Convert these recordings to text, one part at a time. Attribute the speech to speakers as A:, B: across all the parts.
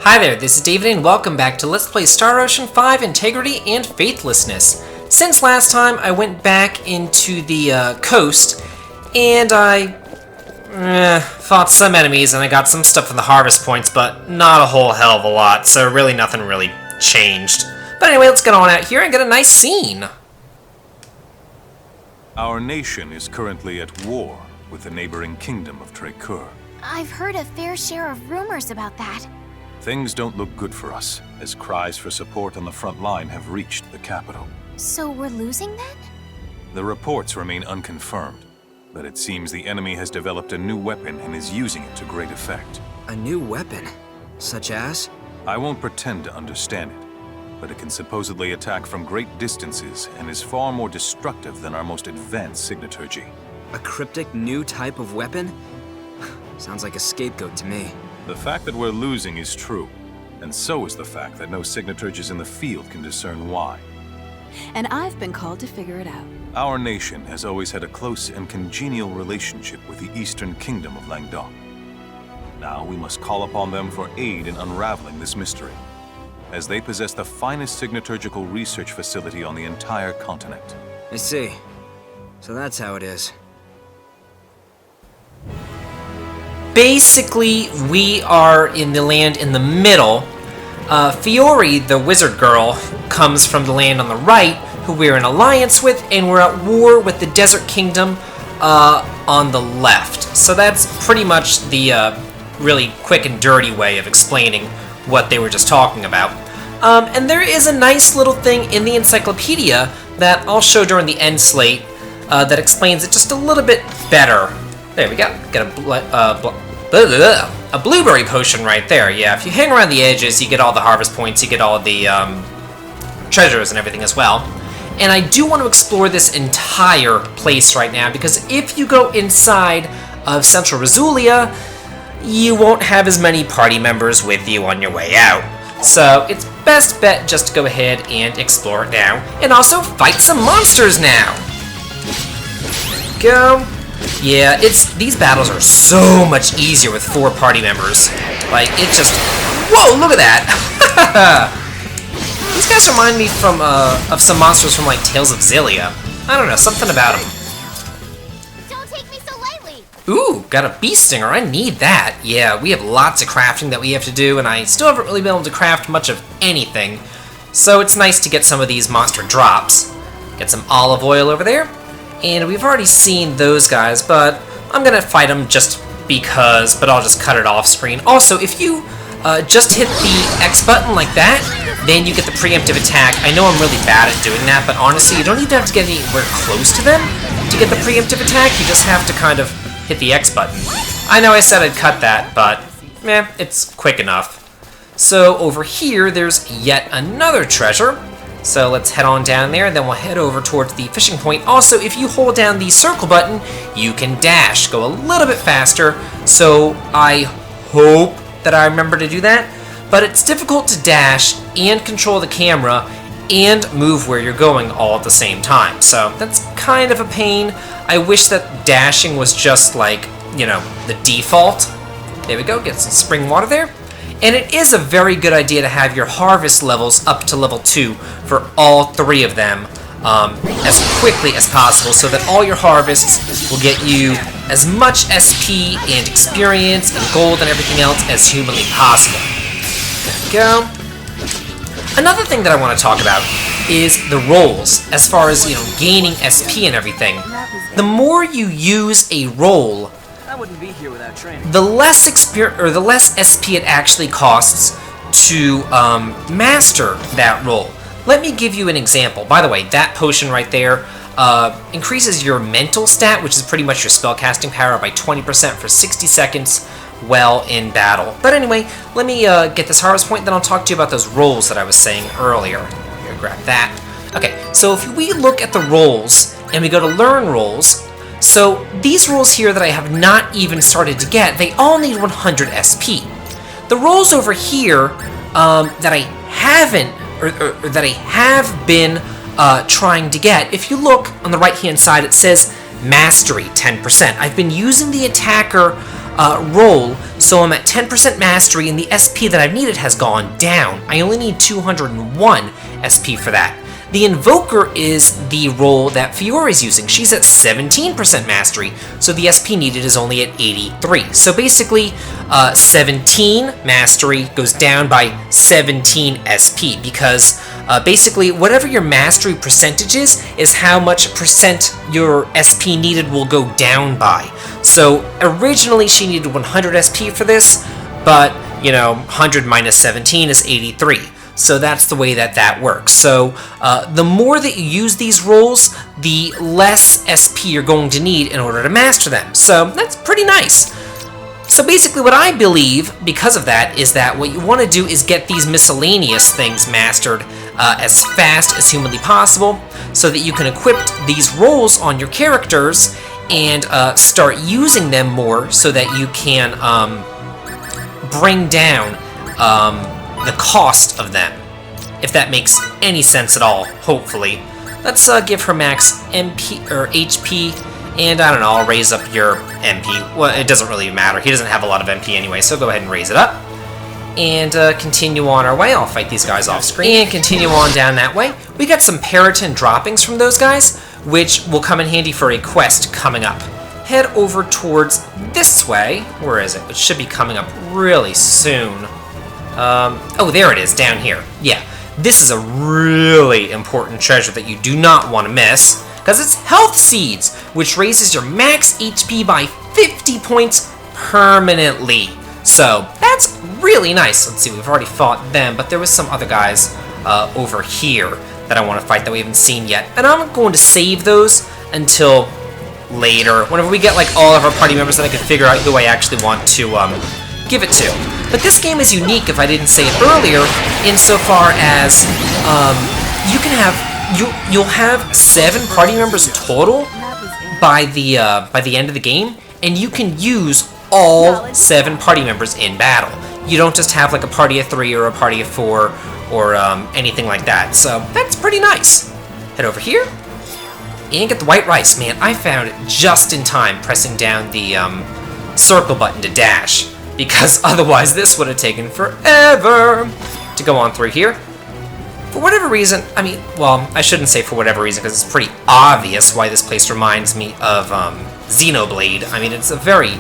A: Hi there, this is David and welcome back to Let's Play Star Ocean 5 Integrity and Faithlessness. Since last time I went back into the coast and I fought some enemies and I got some stuff from the harvest points, but not a whole hell of a lot, so really nothing really changed. But anyway, let's get on out here and get a nice scene.
B: Our nation is currently at war with the neighboring kingdom of Trekur.
C: I've heard a fair share of rumors about that.
B: Things don't look good for us, as cries for support on the front line have reached the capital.
C: So we're losing then?
B: The reports remain unconfirmed, but it seems the enemy has developed a new weapon and is using it to great effect.
D: A new weapon? Such as?
B: I won't pretend to understand it, but it can supposedly attack from great distances and is far more destructive than our most advanced signaturgy.
D: A cryptic new type of weapon? Sounds like a scapegoat to me.
B: The fact that we're losing is true, and so is the fact that no signaturges in the field can discern why.
E: And I've been called to figure it out.
B: Our nation has always had a close and congenial relationship with the Eastern Kingdom of Langdong. Now we must call upon them for aid in unraveling this mystery, as they possess the finest signaturgical research facility on the entire continent.
D: I see. So that's how it is.
A: Basically, we are in the land in the middle. Fiore, the wizard girl, comes from the land on the right, who we're in alliance with, and we're at war with the Desert Kingdom on the left. So that's pretty much the really quick and dirty way of explaining what they were just talking about. And there is a nice little thing in the encyclopedia that I'll show during the end slate that explains it just a little bit better. There we go. Got a blueberry potion right there. Yeah, if you hang around the edges, you get all the harvest points, you get all the treasures and everything as well. And I do want to explore this entire place right now, because if you go inside of Central Rizulia, you won't have as many party members with you on your way out. So it's best bet just to go ahead and explore it now, and also fight some monsters now. Go. Yeah, these battles are so much easier with 4 party members. Like, it just... Whoa, look at that! These guys remind me of some monsters from, like, Tales of Xillia. I don't know, something about them.
C: Don't take me so lightly!
A: Ooh, got a bee stinger. I need that. Yeah, we have lots of crafting that we have to do, and I still haven't really been able to craft much of anything. So it's nice to get some of these monster drops. Get some olive oil over there. And we've already seen those guys, but I'm gonna fight them just because, but I'll just cut it off screen. Also, if you just hit the X button like that, then you get the preemptive attack. I know I'm really bad at doing that, but honestly, you don't even have to get anywhere close to them to get the preemptive attack. You just have to kind of hit the X button. I know I said I'd cut that, but it's quick enough. So over here, there's yet another treasure. So let's head on down there, and then we'll head over towards the fishing point. Also, if you hold down the circle button, you can dash, go a little bit faster. So I hope that I remember to do that. But it's difficult to dash and control the camera and move where you're going all at the same time. So that's kind of a pain. I wish that dashing was just like, you know, the default. There we go, get some spring water there. And it is a very good idea to have your harvest levels up to level 2 for all 3 of them as quickly as possible, so that all your harvests will get you as much SP and experience and gold and everything else as humanly possible. There we go. Another thing that I want to talk about is the rolls, as far as, you know, gaining SP and everything. The more you use a roll,
D: I wouldn't be here without training.
A: the less the less SP it actually costs to master that roll. Let me give you an example. By the way, that potion right there increases your mental stat, which is pretty much your spellcasting power, by 20% for 60 seconds while in battle. But anyway, let me get this harvest point, then I'll talk to you about those rolls that I was saying earlier. I'm gonna grab that. Okay, so if we look at the rolls and we go to learn rolls, so these rolls here that I have not even started to get, they all need 100 SP. The rolls over here that I haven't, or that I have been trying to get, if you look on the right hand side, it says Mastery 10%. I've been using the attacker roll, so I'm at 10% mastery, and the SP that I've needed has gone down. I only need 201 SP for that. The Invoker is the role that Fiore's using. She's at 17% mastery, so the SP needed is only at 83. So basically, 17 mastery goes down by 17 SP, because basically whatever your mastery percentage is how much percent your SP needed will go down by. So originally she needed 100 SP for this, but 100 minus 17 is 83. So that's the way that works. So the more that you use these roles, the less SP you're going to need in order to master them. So that's pretty nice. So basically what I believe, because of that, is that what you want to do is get these miscellaneous things mastered as fast as humanly possible, so that you can equip these roles on your characters and start using them more, so that you can bring down the cost of them, if that makes any sense at all, hopefully. Let's give her max MP or HP, and I don't know, I'll raise up your MP. Well, it doesn't really matter. He doesn't have a lot of MP anyway, so go ahead and raise it up. And continue on our way. I'll fight these guys off screen. And continue on down that way. We got some Periton droppings from those guys, which will come in handy for a quest coming up. Head over towards this way. Where is it? It should be coming up really soon. Oh, there it is, down here. Yeah, this is a really important treasure that you do not want to miss, because it's Health Seeds, which raises your max HP by 50 points permanently. So that's really nice. Let's see, we've already fought them, but there was some other guys over here that I want to fight that we haven't seen yet, and I'm going to save those until later, whenever we get like all of our party members, that I can figure out who I actually want to give it to. But this game is unique, if I didn't say it earlier, insofar as you'll have 7 party members total by the end of the game, and you can use all 7 party members in battle. You don't just have like a party of 3 or a party of 4 or anything like that. So that's pretty nice. Head over here and get the white rice. Man, I found it just in time pressing down the circle button to dash, because otherwise this would have taken forever to go on through here. For whatever reason, I mean, well, I shouldn't say for whatever reason, because it's pretty obvious why this place reminds me of Xenoblade. I mean, it's a very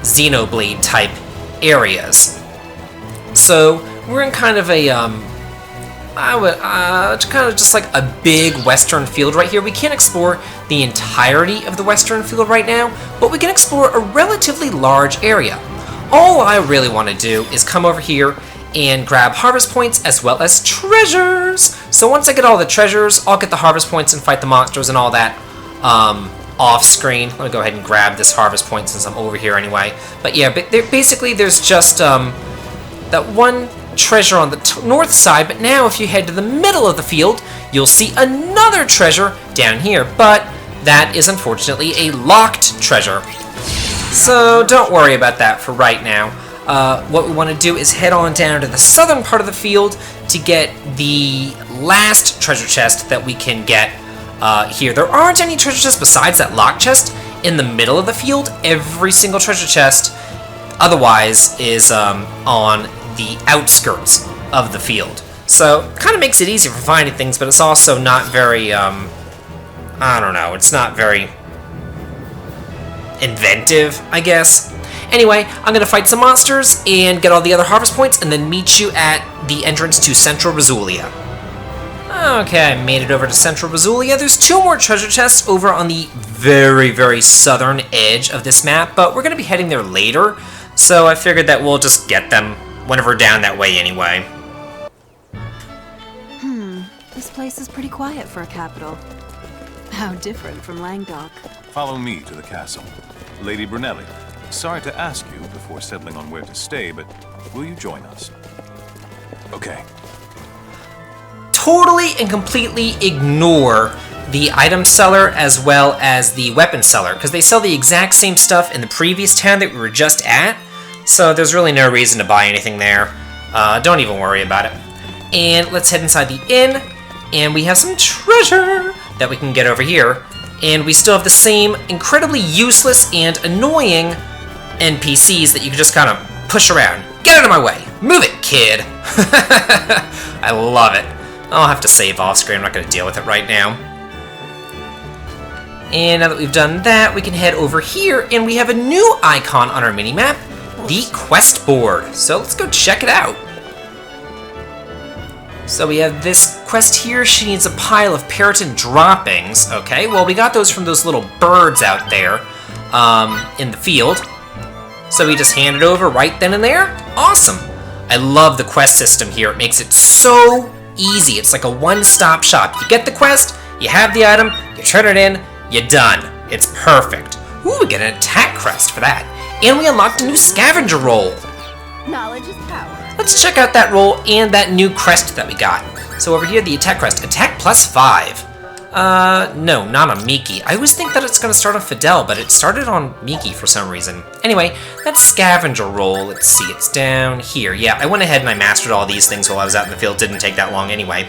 A: Xenoblade type areas. So we're in kind of a kind of just like a big western field right here. We can't explore the entirety of the western field right now, but we can explore a relatively large area. All I really want to do is come over here and grab harvest points as well as treasures. So once I get all the treasures, I'll get the harvest points and fight the monsters and all that off screen. Let me go ahead and grab this harvest point since I'm over here anyway. But yeah, basically there's just that one treasure on the north side, but now if you head to the middle of the field, you'll see another treasure down here, but that is unfortunately a locked treasure. So don't worry about that for right now. What we want to do is head on down to the southern part of the field to get the last treasure chest that we can get here. There aren't any treasure chests besides that locked chest in the middle of the field. Every single treasure chest otherwise is on the outskirts of the field. So kind of makes it easier for finding things, but it's also not very, I don't know, it's not very inventive, I guess. Anyway, I'm going to fight some monsters and get all the other harvest points and then meet you at the entrance to Central Rizulia. Okay, I made it over to Central Rizulia. There's 2 more treasure chests over on the very, very southern edge of this map, but we're going to be heading there later, so I figured that we'll just get them whenever we're down that way anyway.
E: This place is pretty quiet for a capital. How different from Langdok.
B: Follow me to the castle. Lady Brunelli, sorry to ask you before settling on where to stay, but will you join us? Okay.
A: Totally and completely ignore the item seller as well as the weapon seller, because they sell the exact same stuff in the previous town that we were just at, so there's really no reason to buy anything there. Don't even worry about it. And let's head inside the inn, and we have some treasure that we can get over here. And we still have the same incredibly useless and annoying NPCs that you can just kind of push around. Get out of my way! Move it, kid! I love it. I'll have to save off screen, I'm not going to deal with it right now. And now that we've done that, we can head over here, and we have a new icon on our minimap, the quest board. So let's go check it out. So we have this quest here. She needs a pile of Periton droppings. Okay, well, we got those from those little birds out there in the field. So we just hand it over right then and there. Awesome. I love the quest system here. It makes it so easy. It's like a one-stop shop. You get the quest, you have the item, you turn it in, you're done. It's perfect. Ooh, we get an attack crest for that. And we unlocked a new scavenger role.
E: Knowledge is power.
A: Let's check out that role and that new crest that we got. So over here, the attack crest. Attack +5. No, not on Miki. I always think that it's going to start on Fidel, but it started on Miki for some reason. Anyway, that scavenger role, let's see, it's down here. Yeah, I went ahead and I mastered all these things while I was out in the field. Didn't take that long anyway.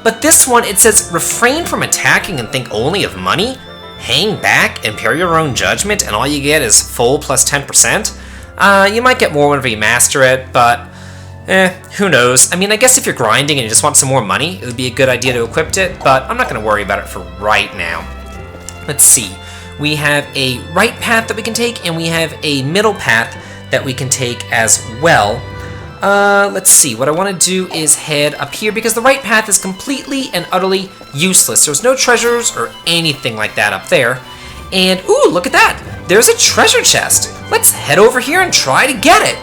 A: But this one, it says, refrain from attacking and think only of money. Hang back and pair your own judgment, and all you get is full plus 10%. You might get more whenever you master it, but who knows? I mean, I guess if you're grinding and you just want some more money, it would be a good idea to equip it, but I'm not going to worry about it for right now. Let's see. We have a right path that we can take, and we have a middle path that we can take as well. Let's see. What I want to do is head up here, because the right path is completely and utterly useless. There's no treasures or anything like that up there. And, ooh, look at that! There's a treasure chest! Let's head over here and try to get it!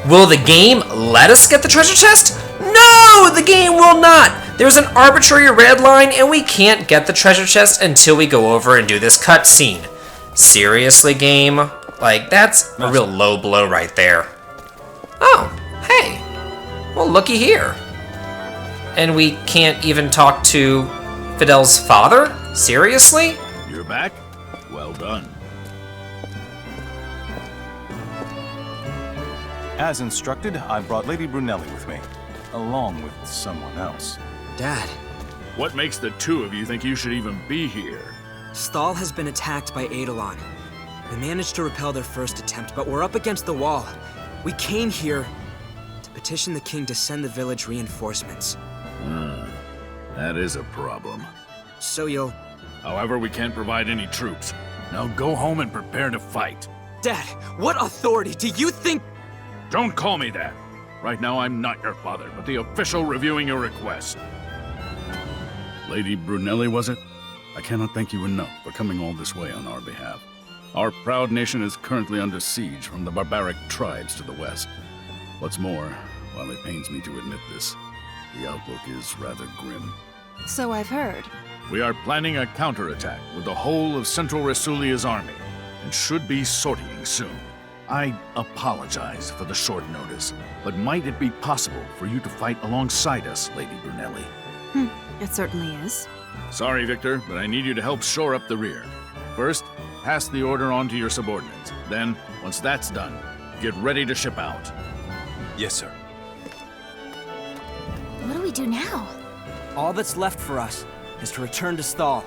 A: Will the game let us get the treasure chest? No! The game will not! There's an arbitrary red line, and we can't get the treasure chest until we go over and do this cutscene. Seriously, game? Like, that's a real low blow right there. Oh, hey. Well, looky here. And we can't even talk to Fidel's father? Seriously?
F: You're back? Well done.
B: As instructed, I brought Lady Brunelli with me, along with someone else.
D: Dad,
F: What makes the two of you think you should even be here?
D: Stahl has been attacked by Eidolon. We managed to repel their first attempt, but we're up against the wall. We came here to petition the king to send the village reinforcements.
F: That is a problem.
D: So you'll...
F: However, we can't provide any troops. Now go home and prepare to fight.
D: Dad, what authority do you think...
F: Don't call me that. Right now, I'm not your father, but the official reviewing your request.
G: Lady Brunelli, was it? I cannot thank you enough for coming all this way on our behalf. Our proud nation is currently under siege from the barbaric tribes to the west. What's more, while it pains me to admit this, the outlook is rather grim.
E: So I've heard.
F: We are planning a counterattack with the whole of Central Rasulia's army, and should be sortying soon. I apologize for the short notice, but might it be possible for you to fight alongside us, Lady Brunelli?
E: It certainly is.
F: Sorry, Victor, but I need you to help shore up the rear. First, pass the order on to your subordinates. Then, once that's done, get ready to ship out.
B: Yes, sir.
C: What do we do now?
H: All that's left for us is to return to Stahl.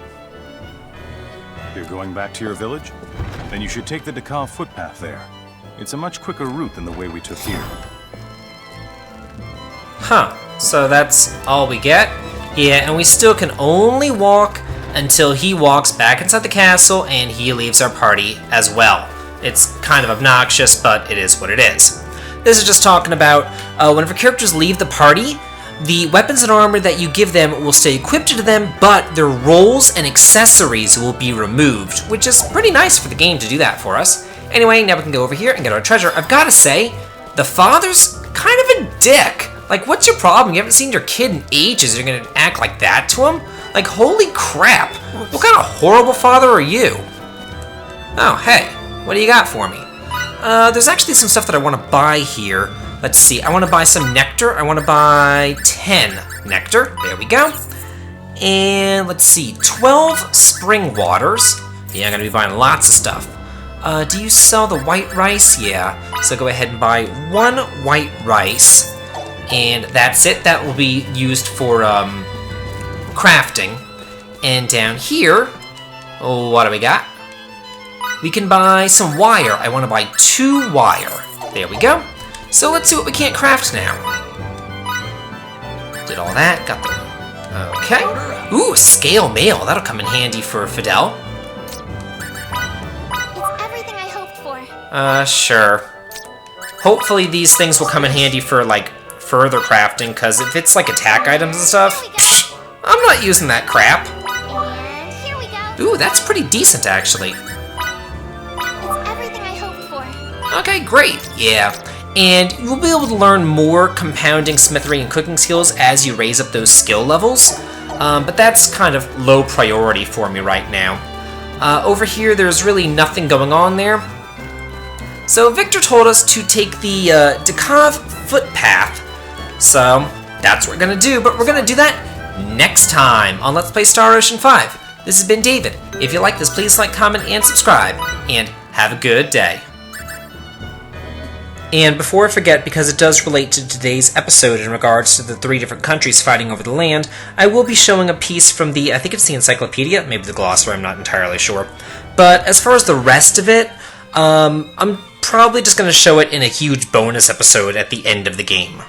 B: You're going back to your village? Then you should take the Dakar footpath there. It's a much quicker route than the way we took here.
A: Huh, so that's all we get? Yeah, and we still can only walk until he walks back inside the castle and he leaves our party as well. It's kind of obnoxious, but it is what it is. This is just talking about whenever characters leave the party, the weapons and armor that you give them will stay equipped to them, but their roles and accessories will be removed, which is pretty nice for the game to do that for us. Anyway, now we can go over here and get our treasure. I've got to say, the father's kind of a dick. Like, what's your problem? You haven't seen your kid in ages. You're gonna act like that to him? Like, holy crap. What kind of horrible father are you? Oh, hey. What do you got for me? There's actually some stuff that I want to buy here. Let's see. I want to buy some nectar. I want to buy 10 nectar. There we go. And let's see. 12 spring waters. Yeah, I'm going to be buying lots of stuff. Do you sell the white rice? Yeah. So go ahead and buy 1 white rice. And that's it. That will be used for crafting. And down here, what do we got? We can buy some wire. I want to buy 2 wire. There we go. So let's see what we can't craft now. Did all that, got the... Okay. Ooh, scale mail. That'll come in handy for Fidel.
C: It's everything I hoped for.
A: Sure. Hopefully these things will come in handy for, like, further crafting, because if it's, like, attack items and stuff, I'm not using that crap.
C: And here we go.
A: Ooh, that's pretty decent, actually.
C: It's everything I hoped for.
A: Okay, great. Yeah. And you'll be able to learn more compounding, smithery, and cooking skills as you raise up those skill levels. But that's kind of low priority for me right now. Over here, there's really nothing going on there. So Victor told us to take the Dekov footpath. So that's what we're going to do, but we're going to do that next time on Let's Play Star Ocean 5. This has been David. If you like this, please like, comment, and subscribe. And have a good day. And before I forget, because it does relate to today's episode in regards to the 3 different countries fighting over the land, I will be showing a piece from the, I think it's the encyclopedia, maybe the glossary, I'm not entirely sure. But as far as the rest of it, I'm probably just going to show it in a huge bonus episode at the end of the game.